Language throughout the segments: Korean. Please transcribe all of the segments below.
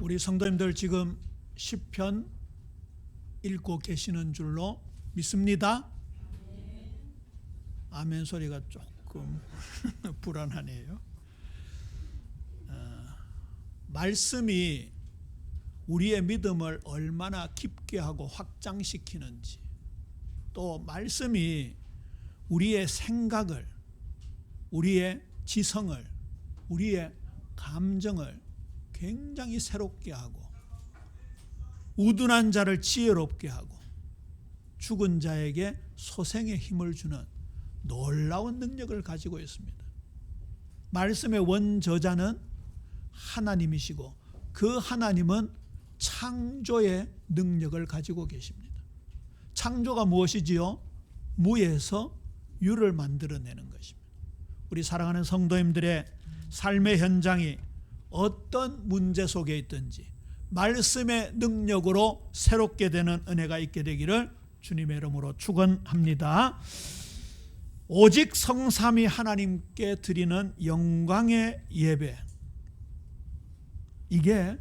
우리 성도님들 지금 시편 읽고 계시는 줄로 믿습니다. 아멘 소리가 조금 불안하네요. 말씀이 우리의 믿음을 얼마나 깊게 하고 확장시키는지, 또 말씀이 우리의 생각을, 우리의 지성을, 우리의 감정을 굉장히 새롭게 하고, 우둔한 자를 지혜롭게 하고, 죽은 자에게 소생의 힘을 주는 놀라운 능력을 가지고 있습니다. 말씀의 원저자는 하나님이시고, 그 하나님은 창조의 능력을 가지고 계십니다. 창조가 무엇이지요? 무에서 유를 만들어내는 것입니다. 우리 사랑하는 성도님들의 삶의 현장이 어떤 문제 속에 있든지 말씀의 능력으로 새롭게 되는 은혜가 있게 되기를 주님의 이름으로 축원합니다. 오직 성삼위 하나님께 드리는 영광의 예배, 이게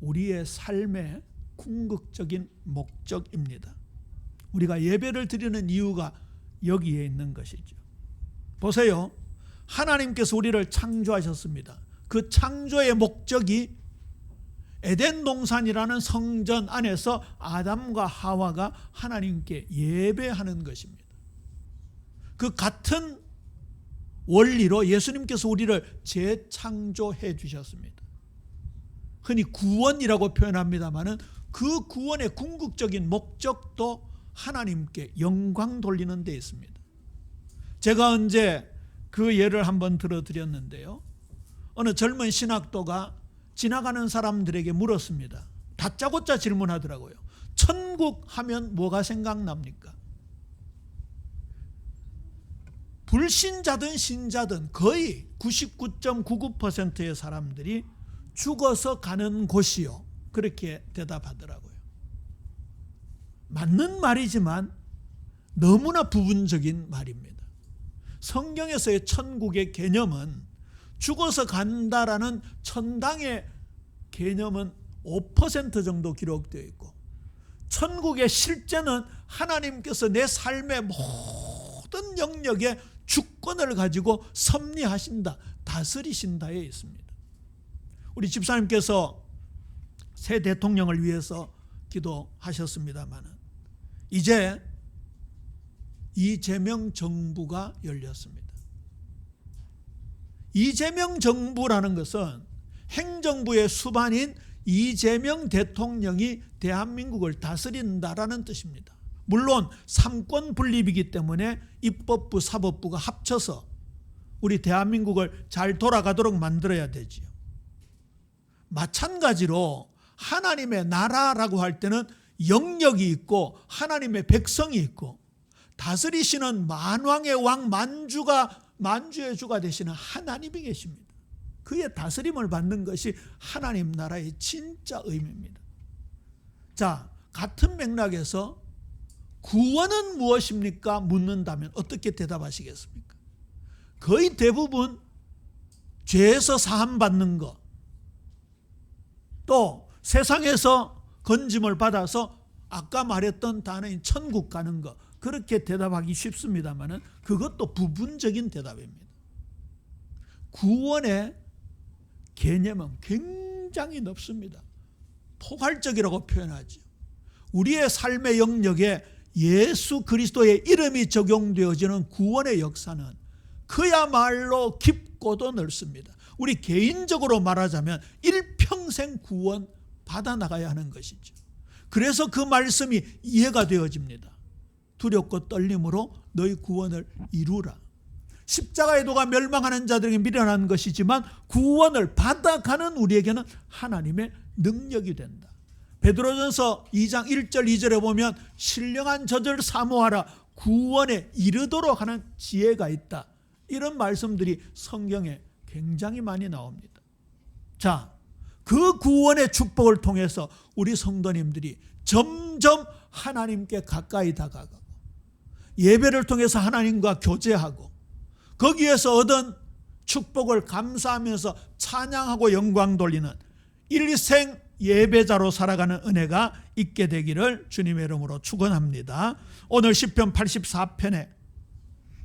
우리의 삶의 궁극적인 목적입니다. 우리가 예배를 드리는 이유가 여기에 있는 것이죠. 보세요. 하나님께서 우리를 창조하셨습니다. 그 창조의 목적이 에덴 동산이라는 성전 안에서 아담과 하와가 하나님께 예배하는 것입니다. 그 같은 원리로 예수님께서 우리를 재창조해 주셨습니다. 흔히 구원이라고 표현합니다마는 그 구원의 궁극적인 목적도 하나님께 영광 돌리는 데 있습니다. 제가 언제 그 예를 한번 들어드렸는데요. 어느 젊은 신학도가 지나가는 사람들에게 물었습니다. 다짜고짜 질문하더라고요. 천국 하면 뭐가 생각납니까? 불신자든 신자든 거의 99.99%의 사람들이 죽어서 가는 곳이요, 그렇게 대답하더라고요. 맞는 말이지만 너무나 부분적인 말입니다. 성경에서의 천국의 개념은 죽어서 간다라는 천당의 개념은 5% 정도 기록되어 있고, 천국의 실제는 하나님께서 내 삶의 모든 영역에 주권을 가지고 섭리하신다, 다스리신다에 있습니다. 우리 집사님께서 새 대통령을 위해서 기도하셨습니다만, 이제 이재명 정부가 열렸습니다. 이재명 정부라는 것은 행정부의 수반인 이재명 대통령이 대한민국을 다스린다라는 뜻입니다. 물론 삼권 분립이기 때문에 입법부, 사법부가 합쳐서 우리 대한민국을 잘 돌아가도록 만들어야 되지요. 마찬가지로 하나님의 나라라고 할 때는 영역이 있고 하나님의 백성이 있고, 다스리시는 만왕의 왕, 만주의 주가 되시는 하나님이 계십니다. 그의 다스림을 받는 것이 하나님 나라의 진짜 의미입니다. 자, 같은 맥락에서 구원은 무엇입니까? 묻는다면 어떻게 대답하시겠습니까? 거의 대부분 죄에서 사함받는 것, 또 세상에서 건짐을 받아서 아까 말했던 단어인 천국 가는 것, 그렇게 대답하기 쉽습니다만 그것도 부분적인 대답입니다. 구원의 개념은 굉장히 넓습니다. 포괄적이라고 표현하죠. 우리의 삶의 영역에 예수 그리스도의 이름이 적용되어지는 구원의 역사는 그야말로 깊고도 넓습니다. 우리 개인적으로 말하자면 일평생 구원 받아나가야 하는 것이죠. 그래서 그 말씀이 이해가 되어집니다. 두렵고 떨림으로 너희 구원을 이루라. 십자가의 도가 멸망하는 자들에게 미련한 것이지만 구원을 받아가는 우리에게는 하나님의 능력이 된다. 베드로전서 2장 1절 2절에 보면 신령한 저절 사모하라, 구원에 이르도록 하는 지혜가 있다. 이런 말씀들이 성경에 굉장히 많이 나옵니다. 자, 그 구원의 축복을 통해서 우리 성도님들이 점점 하나님께 가까이 다가가고, 예배를 통해서 하나님과 교제하고, 거기에서 얻은 축복을 감사하면서 찬양하고 영광 돌리는 일생 예배자로 살아가는 은혜가 있게 되기를 주님의 이름으로 축원합니다. 오늘 시편 84편에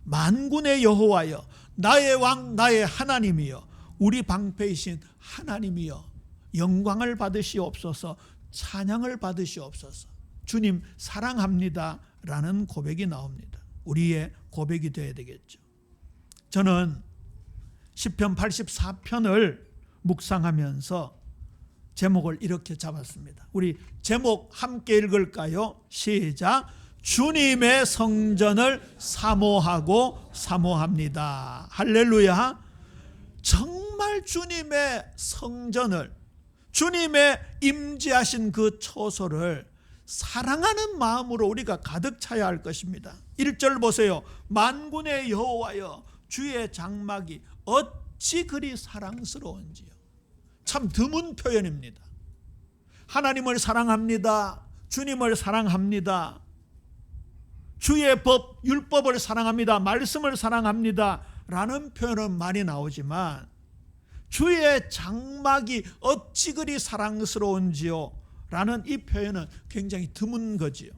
만군의 여호와여 나의 왕 나의 하나님이여 우리 방패이신 하나님이여 영광을 받으시옵소서 찬양을 받으시옵소서 주님 사랑합니다 라는 고백이 나옵니다. 우리의 고백이 되어야 되겠죠. 저는 시편 84편을 묵상하면서 제목을 이렇게 잡았습니다. 우리 제목 함께 읽을까요? 시작. 주님의 성전을 사모하고 사모합니다. 할렐루야. 정말 주님의 성전을, 주님의 임재하신 그 처소를 사랑하는 마음으로 우리가 가득 차야 할 것입니다. 1절 보세요. 만군의 여호와여 주의 장막이 어찌 그리 사랑스러운지요. 참 드문 표현입니다. 하나님을 사랑합니다. 주님을 사랑합니다. 주의 법, 율법을 사랑합니다. 말씀을 사랑합니다. 라는 표현은 많이 나오지만 주의 장막이 어찌 그리 사랑스러운지요. 라는 이 표현은 굉장히 드문 거지요.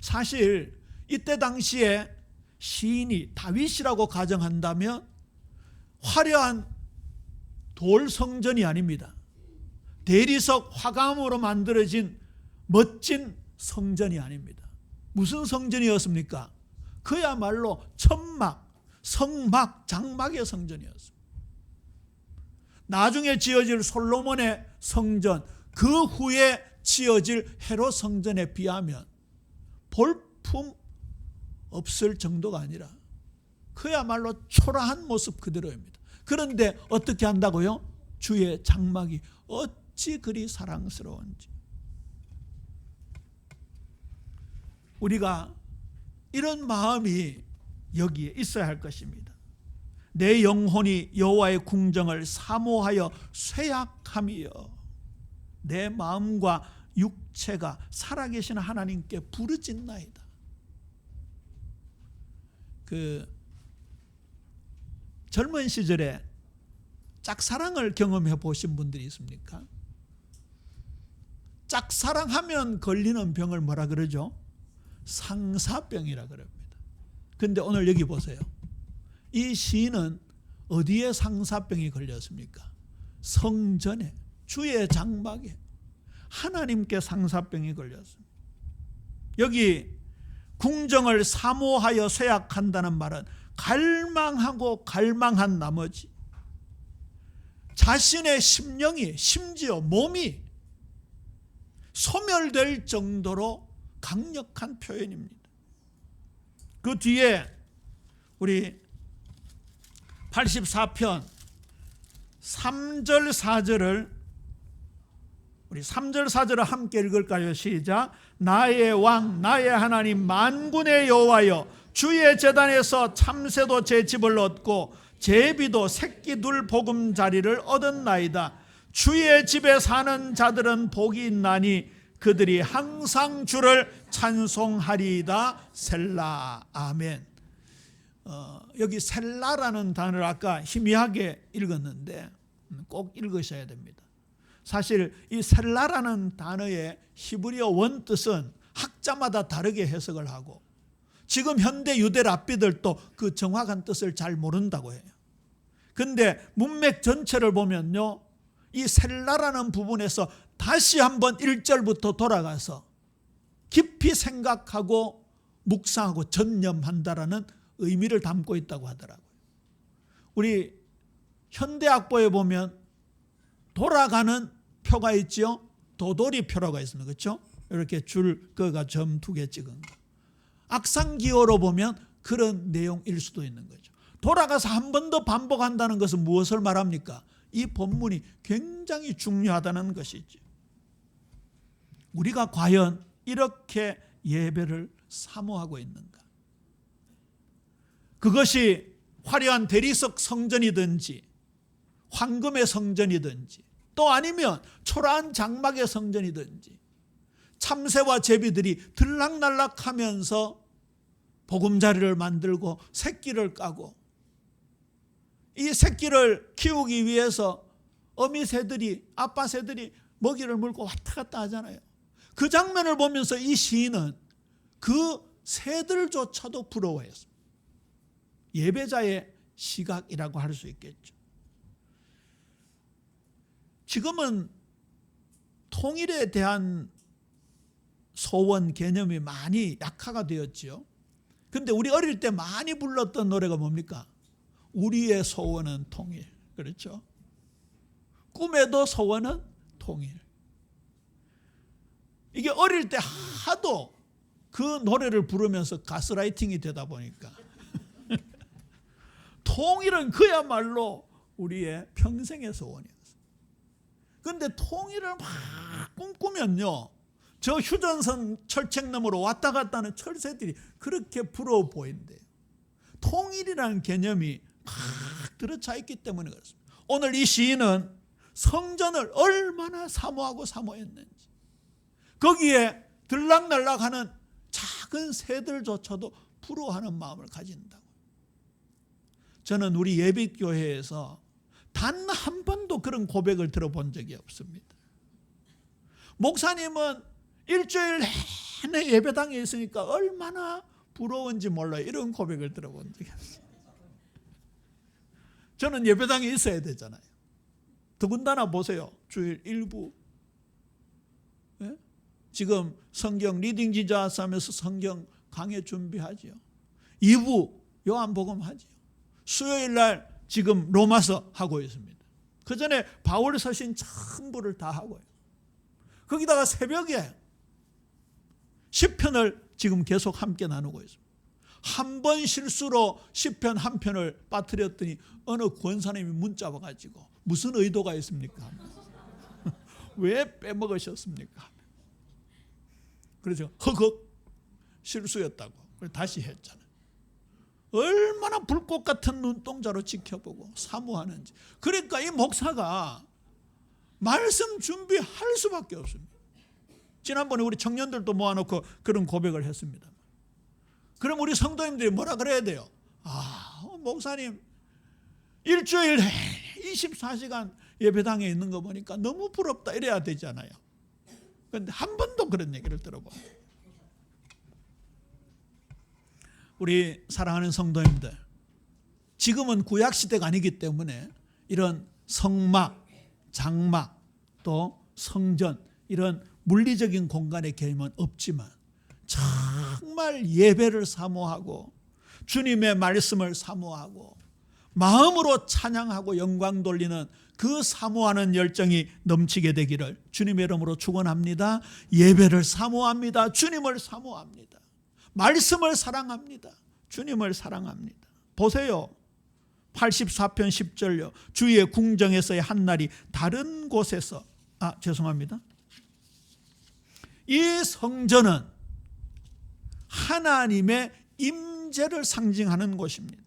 사실 이때 당시에 시인이 다윗이라고 가정한다면 화려한 돌 성전이 아닙니다. 대리석 화감으로 만들어진 멋진 성전이 아닙니다. 무슨 성전이었습니까? 그야말로 천막, 성막, 장막의 성전이었습니다. 나중에 지어질 솔로몬의 성전, 그 후에 지어질 헤롯 성전에 비하면 볼품 없을 정도가 아니라 그야말로 초라한 모습 그대로입니다. 그런데 어떻게 한다고요? 주의 장막이 어찌 그리 사랑스러운지. 우리가 이런 마음이 여기에 있어야 할 것입니다. 내 영혼이 여호와의 궁정을 사모하여 쇠약함이여 내 마음과 육체가 살아계신 하나님께 부르짖나이다. 젊은 시절에 짝사랑을 경험해 보신 분들이 있습니까? 짝사랑하면 걸리는 병을 뭐라 그러죠? 상사병이라 그럽니다. 근데 오늘 여기 보세요. 이 시인은 어디에 상사병이 걸렸습니까? 성전에, 주의 장막에 하나님께 상사병이 걸렸습니다. 여기 궁정을 사모하여 쇠약한다는 말은 갈망하고 갈망한 나머지 자신의 심령이 심지어 몸이 소멸될 정도로 강력한 표현입니다. 그 뒤에 우리 84편 3절 4절을 우리 3절 4절을 함께 읽을까요? 시작. 나의 왕 나의 하나님 만군의 여호와여 주의 제단에서 참새도 제 집을 얻고 제비도 새끼 둘 보금자리를 얻었나이다. 주의 집에 사는 자들은 복이 있나니 그들이 항상 주를 찬송하리이다. 셀라. 아멘. 여기 셀라라는 단어를 아까 희미하게 읽었는데 꼭 읽으셔야 됩니다. 사실 이 셀라라는 단어의 히브리어 원뜻은 학자마다 다르게 해석을 하고 지금 현대 유대 랍비들도 그 정확한 뜻을 잘 모른다고 해요. 근데 문맥 전체를 보면요, 이 셀라라는 부분에서 다시 한번 1절부터 돌아가서 깊이 생각하고 묵상하고 전념한다라는 의미를 담고 있다고 하더라고요. 우리 현대학보에 보면 돌아가는 표가 있죠. 도돌이표라고 있습니다. 그렇죠? 이렇게 줄 거가 점 2개 찍은 거. 악상기호로 보면 그런 내용일 수도 있는 거죠. 돌아가서 한 번 더 반복한다는 것은 무엇을 말합니까? 이 본문이 굉장히 중요하다는 것이죠. 우리가 과연 이렇게 예배를 사모하고 있는가? 그것이 화려한 대리석 성전이든지 황금의 성전이든지 또 아니면 초라한 장막의 성전이든지 참새와 제비들이 들락날락하면서 보금자리를 만들고 새끼를 까고 이 새끼를 키우기 위해서 어미 새들이 아빠 새들이 먹이를 물고 왔다 갔다 하잖아요. 그 장면을 보면서 이 시인은 그 새들조차도 부러워했습니다. 예배자의 시각이라고 할 수 있겠죠. 지금은 통일에 대한 소원 개념이 많이 약화가 되었지요. 근데 우리 어릴 때 많이 불렀던 노래가 뭡니까? 우리의 소원은 통일. 그렇죠? 꿈에도 소원은 통일. 이게 어릴 때 하도 그 노래를 부르면서 가스라이팅이 되다 보니까 통일은 그야말로 우리의 평생의 소원이었어요. 그런데 통일을 막 꿈꾸면요, 저 휴전선 철책 너머로 왔다 갔다 하는 철새들이 그렇게 부러워 보인대요. 통일이라는 개념이 막 들어차 있기 때문에 그렇습니다. 오늘 이 시인은 성전을 얼마나 사모하고 사모했는지, 거기에 들락날락하는 작은 새들조차도 부러워하는 마음을 가진다고. 저는 우리 예비교회에서 단 한 번도 그런 고백을 들어본 적이 없습니다. 목사님은 일주일 내내 예배당에 있으니까 얼마나 부러운지 몰라요. 이런 고백을 들어본 적이 없어요. 저는 예배당에 있어야 되잖아요. 더군다나 보세요. 주일 일부, 예? 지금 성경 리딩 지자스 하면서 성경 강해 준비하지요. 2부 요한복음 하지요. 수요일 날 지금 로마서 하고 있습니다. 그 전에 바울 서신 전부를 다 하고요. 거기다가 새벽에 시편을 지금 계속 함께 나누고 있습니다. 한 번 실수로 시편 한 편을 빠뜨렸더니 어느 권사님이 문자 와가지고 무슨 의도가 있습니까? 왜 빼먹으셨습니까? 그래서 허걱 실수였다고 다시 했잖아요. 얼마나 불꽃 같은 눈동자로 지켜보고 사모하는지. 그러니까 이 목사가 말씀 준비할 수밖에 없습니다. 지난번에 우리 청년들도 모아놓고 그런 고백을 했습니다. 그럼 우리 성도님들이 뭐라 그래야 돼요? 목사님 일주일 24시간 예배당에 있는 거 보니까 너무 부럽다 이래야 되잖아요. 그런데 한 번도 그런 얘기를 들어봐요. 우리 사랑하는 성도님들, 지금은 구약시대가 아니기 때문에 이런 성막, 장막, 또 성전, 이런 물리적인 공간의 개념은 없지만 정말 예배를 사모하고 주님의 말씀을 사모하고 마음으로 찬양하고 영광 돌리는 그 사모하는 열정이 넘치게 되기를 주님의 이름으로 축원합니다. 예배를 사모합니다. 주님을 사모합니다. 말씀을 사랑합니다. 주님을 사랑합니다. 보세요. 84편 10절요. 주의 궁정에서의 한날이 다른 곳에서, 죄송합니다. 이 성전은 하나님의 임재를 상징하는 곳입니다.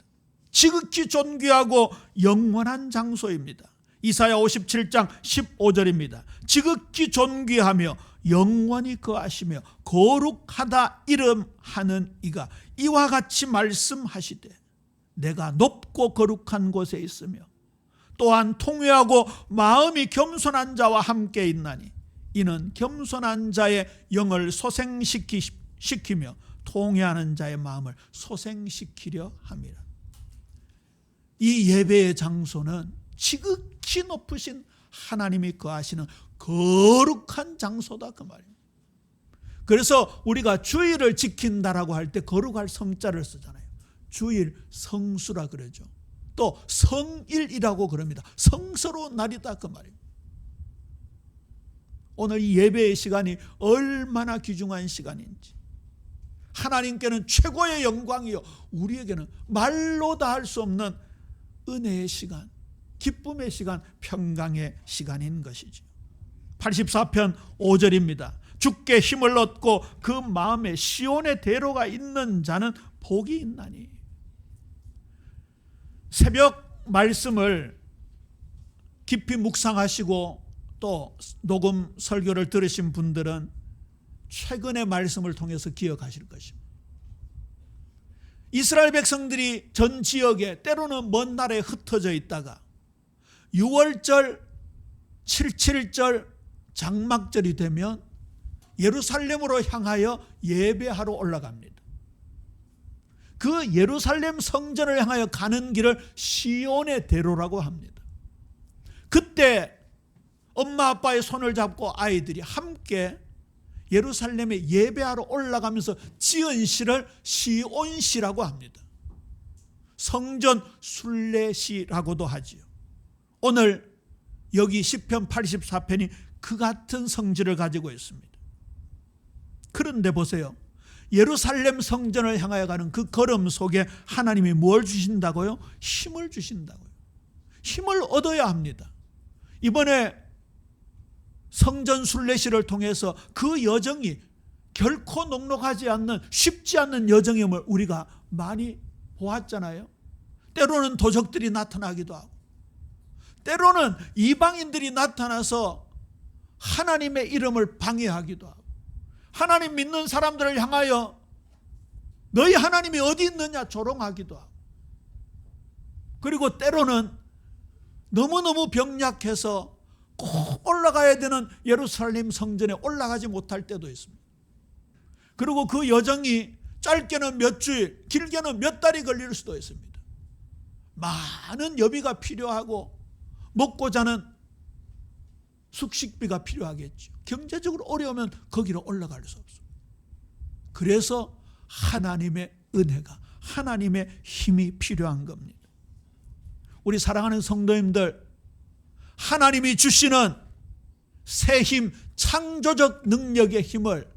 지극히 존귀하고 영원한 장소입니다. 이사야 57장 15절입니다. 지극히 존귀하며 영원히 거하시며 거룩하다 이름하는 이가 이와 같이 말씀하시되 내가 높고 거룩한 곳에 있으며 또한 통회하고 마음이 겸손한 자와 함께 있나니 이는 겸손한 자의 영을 소생시키며 통회하는 자의 마음을 소생시키려 함이라. 이 예배의 장소는 지극히 높으신 하나님이 거하시는 거룩한 장소다 그 말입니다. 그래서 우리가 주일을 지킨다라고 할 때 거룩할 성자를 쓰잖아요. 주일 성수라 그러죠. 또 성일이라고 그럽니다. 성스러운 날이다 그 말입니다. 오늘 이 예배의 시간이 얼마나 귀중한 시간인지, 하나님께는 최고의 영광이요 우리에게는 말로 다 할 수 없는 은혜의 시간, 기쁨의 시간, 평강의 시간인 것이죠. 84편 5절입니다. 주께 힘을 얻고 그 마음에 시온의 대로가 있는 자는 복이 있나니. 새벽 말씀을 깊이 묵상하시고 또 녹음 설교를 들으신 분들은 최근의 말씀을 통해서 기억하실 것입니다. 이스라엘 백성들이 전 지역에 때로는 먼 나라에 흩어져 있다가 6월절, 77절, 장막절이 되면 예루살렘으로 향하여 예배하러 올라갑니다. 그 예루살렘 성전을 향하여 가는 길을 시온의 대로라고 합니다. 그때 엄마 아빠의 손을 잡고 아이들이 함께 예루살렘에 예배하러 올라가면서 지은 시를 시온시라고 합니다. 성전 순례시라고도 하지요. 오늘 여기 시편 84편이 그 같은 성질을 가지고 있습니다. 그런데 보세요. 예루살렘 성전을 향하여 가는 그 걸음 속에 하나님이 뭘 주신다고요? 힘을 주신다고요. 힘을 얻어야 합니다. 이번에 성전 순례시를 통해서 그 여정이 결코 녹록하지 않는, 쉽지 않는 여정임을 우리가 많이 보았잖아요. 때로는 도적들이 나타나기도 하고, 때로는 이방인들이 나타나서 하나님의 이름을 방해하기도 하고, 하나님 믿는 사람들을 향하여 너희 하나님이 어디 있느냐 조롱하기도 하고, 그리고 때로는 너무너무 병약해서 꼭 올라가야 되는 예루살렘 성전에 올라가지 못할 때도 있습니다. 그리고 그 여정이 짧게는 몇 주일, 길게는 몇 달이 걸릴 수도 있습니다. 많은 여비가 필요하고 먹고 자는 숙식비가 필요하겠죠. 경제적으로 어려우면 거기로 올라갈 수 없습니다. 그래서 하나님의 은혜가, 하나님의 힘이 필요한 겁니다. 우리 사랑하는 성도님들, 하나님이 주시는 새 힘, 창조적 능력의 힘을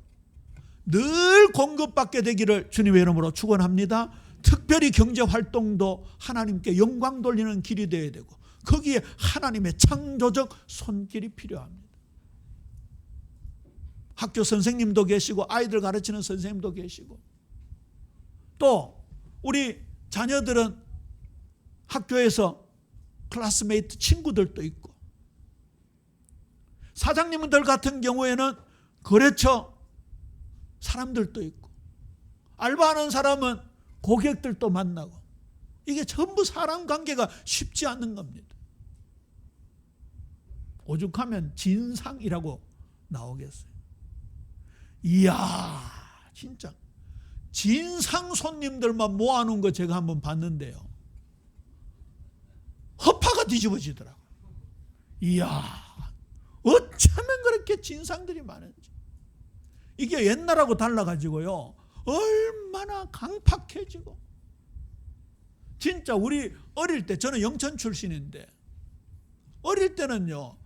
늘 공급받게 되기를 주님의 이름으로 축원합니다. 특별히 경제활동도 하나님께 영광 돌리는 길이 되어야 되고, 거기에 하나님의 창조적 손길이 필요합니다. 학교 선생님도 계시고 아이들 가르치는 선생님도 계시고, 또 우리 자녀들은 학교에서 클래스메이트 친구들도 있고, 사장님들 같은 경우에는 거래처 사람들도 있고, 알바하는 사람은 고객들도 만나고, 이게 전부 사람 관계가 쉽지 않는 겁니다. 오죽하면 진상이라고 나오겠어요. 이야, 진짜 진상 손님들만 모아놓은 거 제가 한번 봤는데요, 허파가 뒤집어지더라고요. 이야, 어쩌면 그렇게 진상들이 많은지. 이게 옛날하고 달라가지고요, 얼마나 강팍해지고. 진짜 우리 어릴 때, 저는 영천 출신인데 어릴 때는요,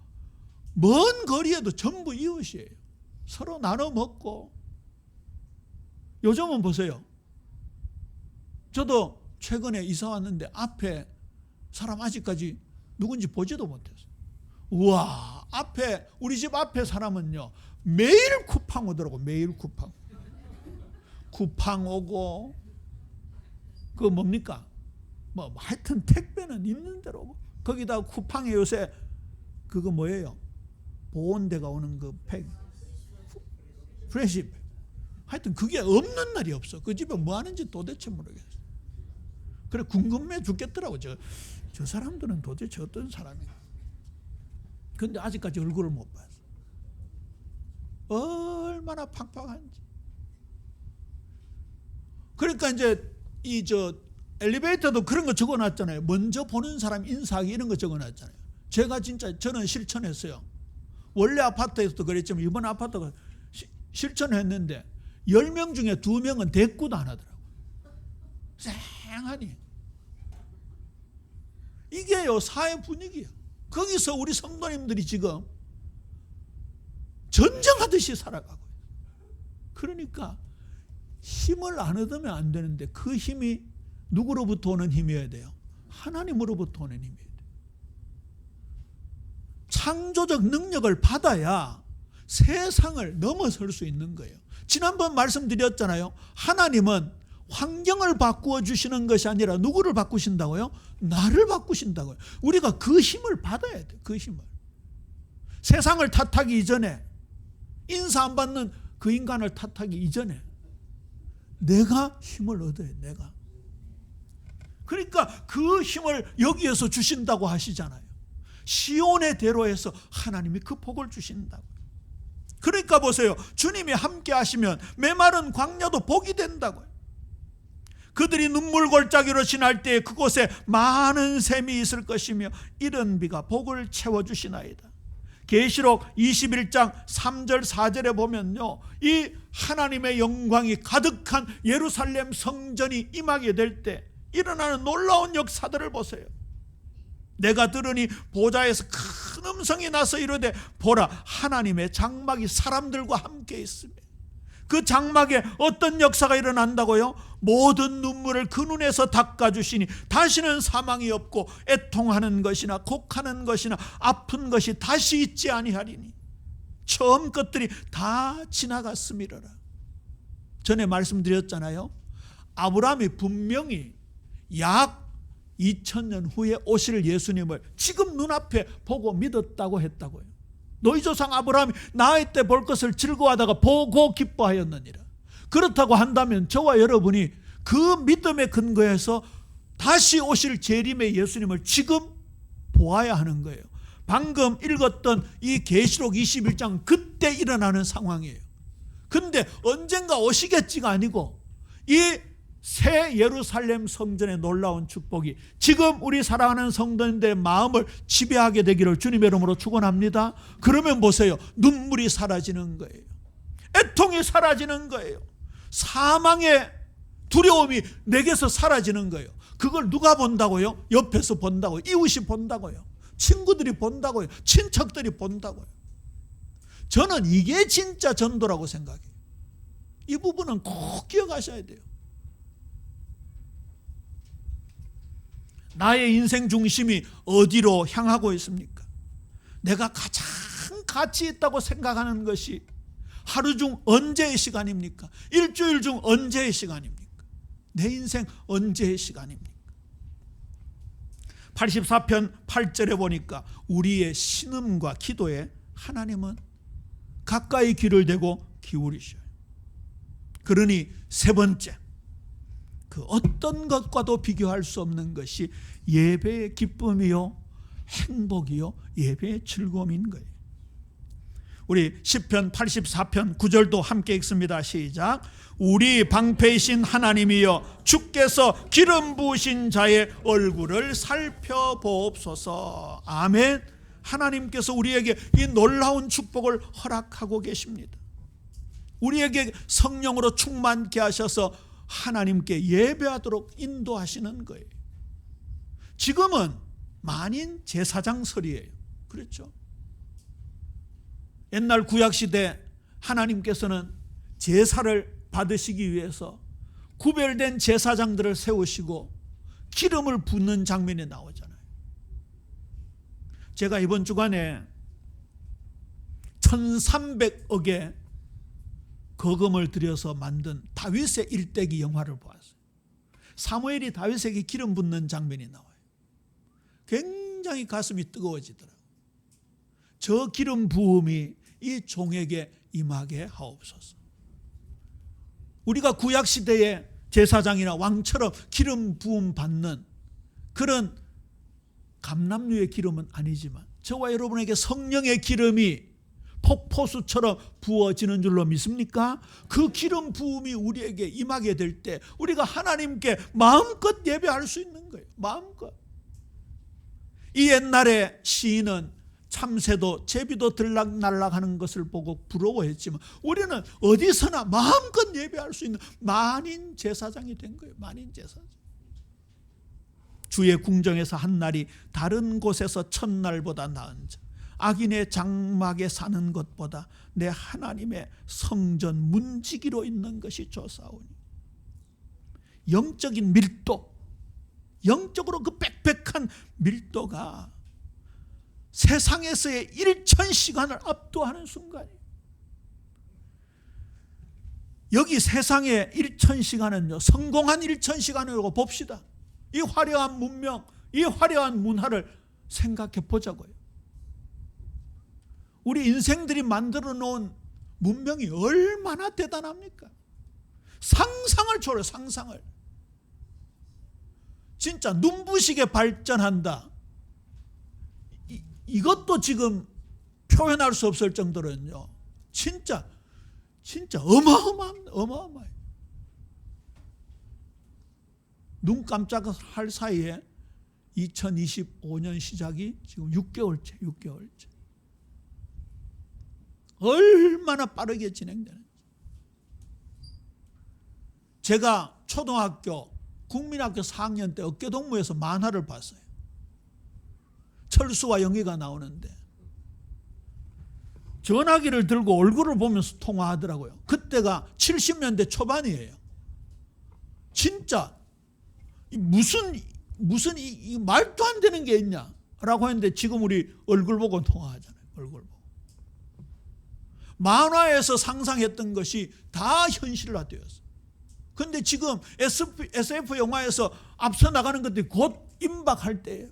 먼 거리에도 전부 이웃이에요. 서로 나눠 먹고. 요즘은 보세요. 저도 최근에 이사 왔는데 앞에 사람 아직까지 누군지 보지도 못했어요. 우와, 앞에, 우리 집 앞에 사람은요, 매일 쿠팡 오더라고. 매일 쿠팡. 쿠팡 오고, 그거 뭡니까? 뭐 하여튼 택배는 있는 대로 오고, 거기다 쿠팡에 요새 그거 뭐예요? 보온대가 오는 그 팩, 프레시. 하여튼 그게 없는 날이 없어. 그 집에 뭐 하는지 도대체 모르겠어. 그래, 궁금해 죽겠더라고. 저 사람들은 도대체 어떤 사람이야. 근데 아직까지 얼굴을 못 봤어. 얼마나 팍팍한지. 그러니까 이제 엘리베이터도 그런 거 적어놨잖아요. 먼저 보는 사람 인사하기, 이런 거 적어놨잖아요. 제가 진짜, 저는 실천했어요. 원래 아파트에서도 그랬지만 이번 아파트가 실천했는데 10명 중에 2명은 대꾸도 안 하더라고요. 쌩하니. 이게요, 사회 분위기야. 거기서 우리 성도님들이 지금 전쟁하듯이 살아가고 있어요. 그러니까 힘을 안 얻으면 안 되는데, 그 힘이 누구로부터 오는 힘이어야 돼요? 하나님으로부터 오는 힘이어야 돼요. 창조적 능력을 받아야 세상을 넘어설 수 있는 거예요. 지난번 말씀드렸잖아요. 하나님은 환경을 바꾸어 주시는 것이 아니라 누구를 바꾸신다고요? 나를 바꾸신다고요. 우리가 그 힘을 받아야 돼요. 그 힘을. 세상을 탓하기 이전에, 인사 안 받는 그 인간을 탓하기 이전에 내가 힘을 얻어야 돼. 내가. 그러니까 그 힘을 여기에서 주신다고 하시잖아요. 시온의 대로에서 하나님이 그 복을 주신다고. 그러니까 보세요. 주님이 함께 하시면 메마른 광야도 복이 된다고요. 그들이 눈물 골짜기로 지날 때 그곳에 많은 샘이 있을 것이며 이른 비가 복을 채워주시나이다. 계시록 21장 3절 4절에 보면요, 이 하나님의 영광이 가득한 예루살렘 성전이 임하게 될 때 일어나는 놀라운 역사들을 보세요. 내가 들으니 보좌에서 큰 음성이 나서 이르되 보라, 하나님의 장막이 사람들과 함께 있으며, 그 장막에 어떤 역사가 일어난다고요? 모든 눈물을 그 눈에서 닦아주시니 다시는 사망이 없고 애통하는 것이나 곡하는 것이나 아픈 것이 다시 있지 아니하리니 처음 것들이 다 지나갔음이로라. 전에 말씀드렸잖아요. 아브라함이 분명히 약 2000년 후에 오실 예수님을 지금 눈앞에 보고 믿었다고 했다고요. 너희 조상 아브라함이 나이 때 볼 것을 즐거워하다가 보고 기뻐하였느니라. 그렇다고 한다면 저와 여러분이 그 믿음의 근거에서 다시 오실 재림의 예수님을 지금 보아야 하는 거예요. 방금 읽었던 이 계시록 21장 그때 일어나는 상황이에요. 근데 언젠가 오시겠지가 아니고 이 새 예루살렘 성전의 놀라운 축복이 지금 우리 사랑하는 성도님들의 마음을 지배하게 되기를 주님의 이름으로 축원합니다. 그러면 보세요. 눈물이 사라지는 거예요. 애통이 사라지는 거예요. 사망의 두려움이 내게서 사라지는 거예요. 그걸 누가 본다고요? 옆에서 본다고요. 이웃이 본다고요. 친구들이 본다고요. 친척들이 본다고요. 저는 이게 진짜 전도라고 생각해요. 이 부분은 꼭 기억하셔야 돼요. 나의 인생 중심이 어디로 향하고 있습니까? 내가 가장 가치 있다고 생각하는 것이 하루 중 언제의 시간입니까? 일주일 중 언제의 시간입니까? 내 인생 언제의 시간입니까? 84편 8절에 보니까 우리의 신음과 기도에 하나님은 가까이 귀를 대고 기울이셔요. 그러니 세 번째, 그 어떤 것과도 비교할 수 없는 것이 예배의 기쁨이요 행복이요 예배의 즐거움인 거예요. 우리 시편 84편 9절도 함께 읽습니다. 시작. 우리 방패이신 하나님이여 주께서 기름 부으신 자의 얼굴을 살펴보옵소서. 아멘. 하나님께서 우리에게 이 놀라운 축복을 허락하고 계십니다. 우리에게 성령으로 충만케 하셔서 하나님께 예배하도록 인도하시는 거예요. 지금은 만인 제사장설이에요. 그렇죠? 옛날 구약시대 하나님께서는 제사를 받으시기 위해서 구별된 제사장들을 세우시고 기름을 붓는 장면이 나오잖아요. 제가 이번 주간에 1300억의 거금을 들여서 만든 다윗의 일대기 영화를 보았어요. 사무엘이 다윗에게 기름 붓는 장면이 나와요. 굉장히 가슴이 뜨거워지더라고요. 저 기름 부음이 이 종에게 임하게 하옵소서. 우리가 구약시대의 제사장이나 왕처럼 기름 부음 받는 그런 감람류의 기름은 아니지만 저와 여러분에게 성령의 기름이 폭포수처럼 부어지는 줄로 믿습니까? 그 기름 부음이 우리에게 임하게 될 때 우리가 하나님께 마음껏 예배할 수 있는 거예요. 마음껏. 이 옛날에 시인은 참새도 제비도 들락날락하는 것을 보고 부러워했지만 우리는 어디서나 마음껏 예배할 수 있는 만인 제사장이 된 거예요. 만인 제사장. 주의 궁정에서 한 날이 다른 곳에서 첫날보다 나은 자, 악인의 장막에 사는 것보다 내 하나님의 성전 문지기로 있는 것이 좋사오니. 영적인 밀도, 영적으로 그 빽빽한 밀도가 세상에서의 1000시간을 압도하는 순간이에요. 여기 세상의 1000시간은요 성공한 1000시간이라고 봅시다. 이 화려한 문명, 이 화려한 문화를 생각해 보자고요. 우리 인생들이 만들어 놓은 문명이 얼마나 대단합니까? 상상을 초월해. 상상을. 진짜 눈부시게 발전한다. 이것도 지금 표현할 수 없을 정도로는요 진짜 어마어마해. 눈 깜짝할 사이에 2025년 시작이 지금 6개월째. 얼마나 빠르게 진행되는지. 제가 초등학교, 국민학교 4학년 때 어깨동무에서 만화를 봤어요. 철수와 영희가 나오는데 전화기를 들고 얼굴을 보면서 통화하더라고요. 그때가 70년대 초반이에요. 진짜 무슨 이 말도 안 되는 게 있냐라고 했는데 지금 우리 얼굴 보고 통화하잖아요. 얼굴 보고. 만화에서 상상했던 것이 다 현실화되었어요. 그런데 지금 SF 영화에서 앞서 나가는 것들이 곧 임박할 때예요.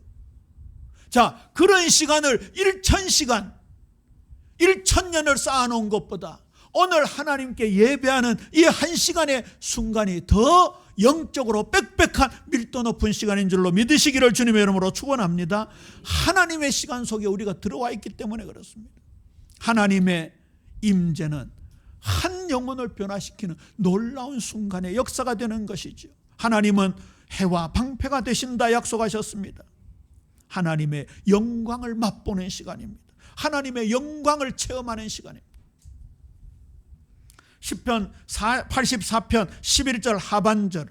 자, 그런 시간을 1000시간, 1000년을 쌓아놓은 것보다 오늘 하나님께 예배하는 이 1시간의 순간이 더 영적으로 빽빽한 밀도 높은 시간인 줄로 믿으시기를 주님의 이름으로 축원합니다. 하나님의 시간 속에 우리가 들어와 있기 때문에 그렇습니다. 하나님의 임재는 한 영혼을 변화시키는 놀라운 순간의 역사가 되는 것이죠. 하나님은 해와 방패가 되신다 약속하셨습니다. 하나님의 영광을 맛보는 시간입니다. 하나님의 영광을 체험하는 시간입니다. 시편 84편 11절 하반절,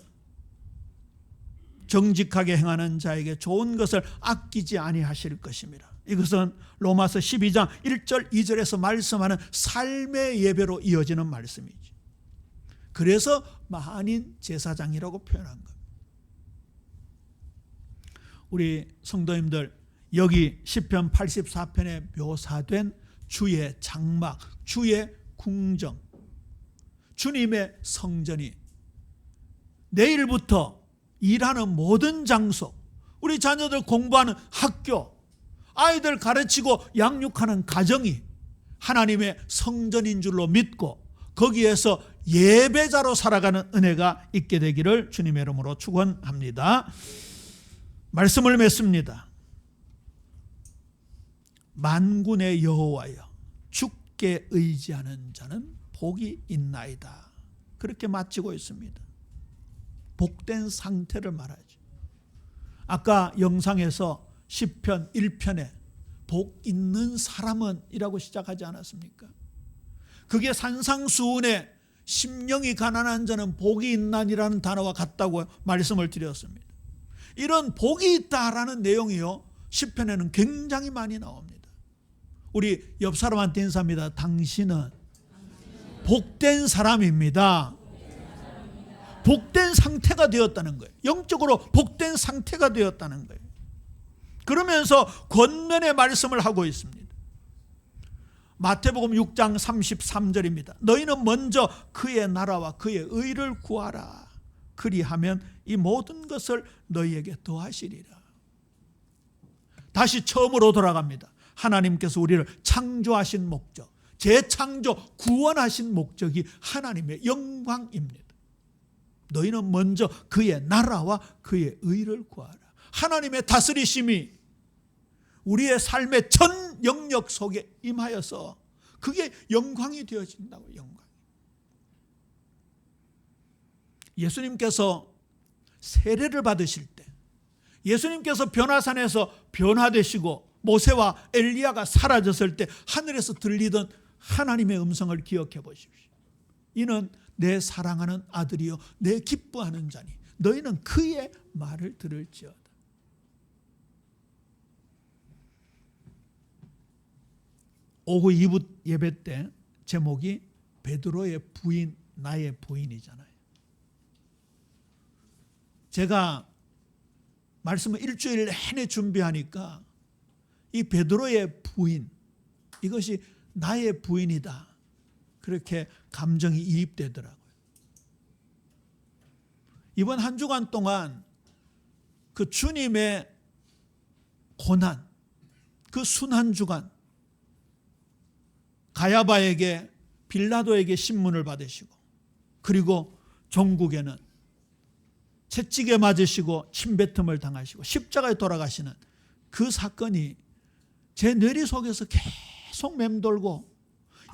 정직하게 행하는 자에게 좋은 것을 아끼지 아니하실 것입니다. 이것은 로마서 12장 1절 2절에서 말씀하는 삶의 예배로 이어지는 말씀이죠. 그래서 만인 제사장이라고 표현한 겁니다. 우리 성도님들, 여기 시편 84편에 묘사된 주의 장막, 주의 궁정, 주님의 성전이 내일부터 일하는 모든 장소, 우리 자녀들 공부하는 학교, 아이들 가르치고 양육하는 가정이 하나님의 성전인 줄로 믿고 거기에서 예배자로 살아가는 은혜가 있게 되기를 주님의 이름으로 축원합니다. 말씀을 맺습니다. 만군의 여호와여, 주께 의지하는 자는 복이 있나이다. 그렇게 마치고 있습니다. 복된 상태를 말하죠. 아까 영상에서 시편 1편에 복 있는 사람은 이라고 시작하지 않았습니까? 그게 산상수훈에 심령이 가난한 자는 복이 있나니라는 단어와 같다고 말씀을 드렸습니다. 이런 복이 있다라는 내용이요, 시편에는 굉장히 많이 나옵니다. 우리 옆 사람한테 인사합니다. 당신은 복된 사람입니다. 복된 상태가 되었다는 거예요. 영적으로 복된 상태가 되었다는 거예요. 그러면서 권면의 말씀을 하고 있습니다. 마태복음 6장 33절입니다. 너희는 먼저 그의 나라와 그의 의를 구하라. 그리하면 이 모든 것을 너희에게 더하시리라. 다시 처음으로 돌아갑니다. 하나님께서 우리를 창조하신 목적, 재창조, 구원하신 목적이 하나님의 영광입니다. 너희는 먼저 그의 나라와 그의 의를 구하라. 하나님의 다스리심이 우리의 삶의 전 영역 속에 임하여서 그게 영광이 되어진다고. 영광. 예수님께서 세례를 받으실 때, 예수님께서 변화산에서 변화되시고 모세와 엘리야가 사라졌을 때 하늘에서 들리던 하나님의 음성을 기억해 보십시오. 이는 내 사랑하는 아들이요 내 기뻐하는 자니 너희는 그의 말을 들을지어다. 오후 2부 예배 때 제목이 베드로의 부인, 나의 부인이잖아요. 제가 말씀을 일주일 내내 준비하니까 이 베드로의 부인, 이것이 나의 부인이다, 그렇게 감정이 이입되더라고요. 이번 한 주간 동안 그 주님의 고난, 그 순한 주간, 가야바에게, 빌라도에게 신문을 받으시고, 그리고 종국에는 채찍에 맞으시고 침뱉음을 당하시고 십자가에 돌아가시는 그 사건이 제 뇌리 속에서 계속 맴돌고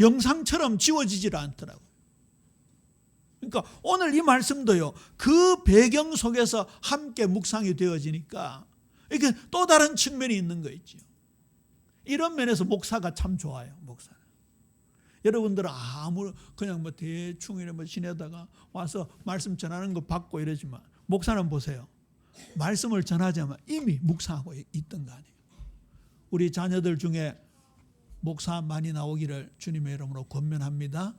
영상처럼 지워지질 않더라고요. 그러니까 오늘 이 말씀도요, 그 배경 속에서 함께 묵상이 되어지니까 이게 또 다른 측면이 있는 거 있죠. 이런 면에서 목사가 참 좋아요. 목사는 여러분들은 그냥 대충 이래 지내다가 와서 말씀 전하는 거 받고 이러지만, 목사는 보세요. 말씀을 전하자면 이미 묵상하고 있던 거 아니에요. 우리 자녀들 중에 목사 많이 나오기를 주님의 이름으로 권면합니다.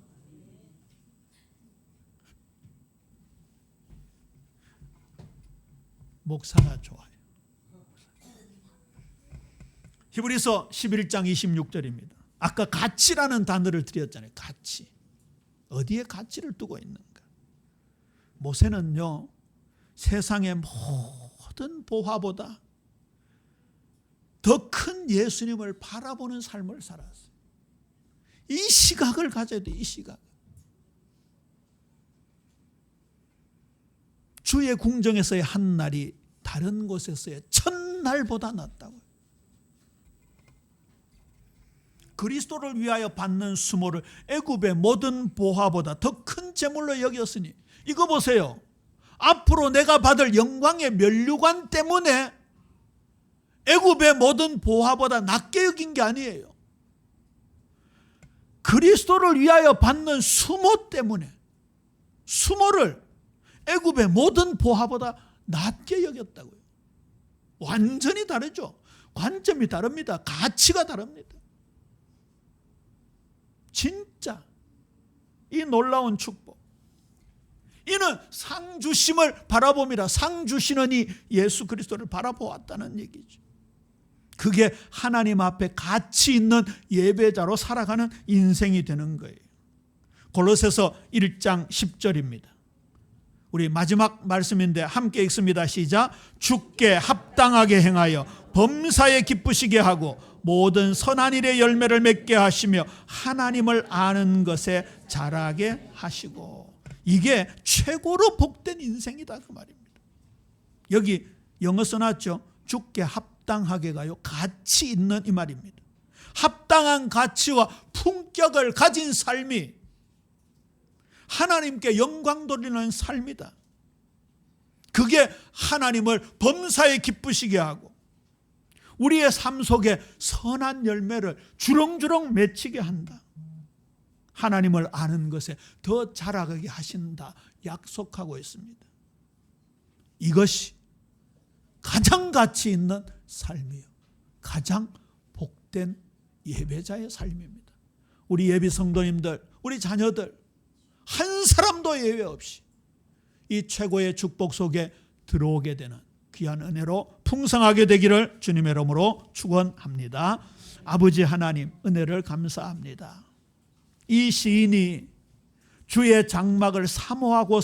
목사가 좋아요. 히브리서 11장 26절입니다. 아까 가치라는 단어를 드렸잖아요. 가치. 어디에 가치를 두고 있는가? 모세는요, 세상의 모든 보화보다 더 큰 예수님을 바라보는 삶을 살았어요. 이 시각을 가져야 돼. 이 시각. 주의 궁정에서의 한 날이 다른 곳에서의 첫날보다 낫다고요. 그리스도를 위하여 받는 수모를 애굽의 모든 보화보다 더 큰 재물로 여겼으니, 이거 보세요. 앞으로 내가 받을 영광의 면류관 때문에 애굽의 모든 보화보다 낮게 여긴 게 아니에요. 그리스도를 위하여 받는 수모 때문에 수모를 애굽의 모든 보화보다 낮게 여겼다고요. 완전히 다르죠. 관점이 다릅니다. 가치가 다릅니다. 진짜 이 놀라운 축복, 이는 상 주심을 바라봅니다. 상 주시는 이 예수 그리스도를 바라보았다는 얘기죠. 그게 하나님 앞에 가치 있는 예배자로 살아가는 인생이 되는 거예요. 골로새서 1장 10절입니다. 우리 마지막 말씀인데 함께 읽습니다. 시작. 주께 합당하게 행하여 범사에 기쁘시게 하고 모든 선한 일의 열매를 맺게 하시며 하나님을 아는 것에 자라게 하시고. 이게 최고로 복된 인생이다, 그 말입니다. 여기 영어 써놨죠. 주께 합당하게가요, 가치 있는 이 말입니다. 합당한 가치와 품격을 가진 삶이 하나님께 영광 돌리는 삶이다. 그게 하나님을 범사에 기쁘시게 하고 우리의 삶 속에 선한 열매를 주렁주렁 맺히게 한다. 하나님을 아는 것에 더 자라게 하신다 약속하고 있습니다. 이것이 가장 가치 있는 삶이요, 가장 복된 예배자의 삶입니다. 우리 예비 성도님들, 우리 자녀들 한 사람도 예외 없이 이 최고의 축복 속에 들어오게 되는 귀한 은혜로 풍성하게 되기를 주님의 이름으로 축원합니다. 아버지 하나님, 은혜를 감사합니다. 이 시인이 주의 장막을 사모하고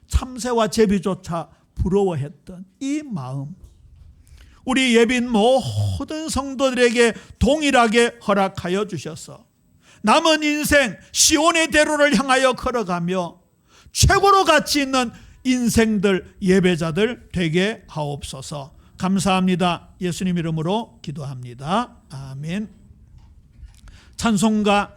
참새와 제비조차 부러워했던 이 마음, 우리 예빈 모든 성도들에게 동일하게 허락하여 주셔서 남은 인생 시온의 대로를 향하여 걸어가며 최고로 가치 있는 인생들, 예배자들 되게 하옵소서. 감사합니다. 예수님 이름으로 기도합니다. 아멘. 찬송가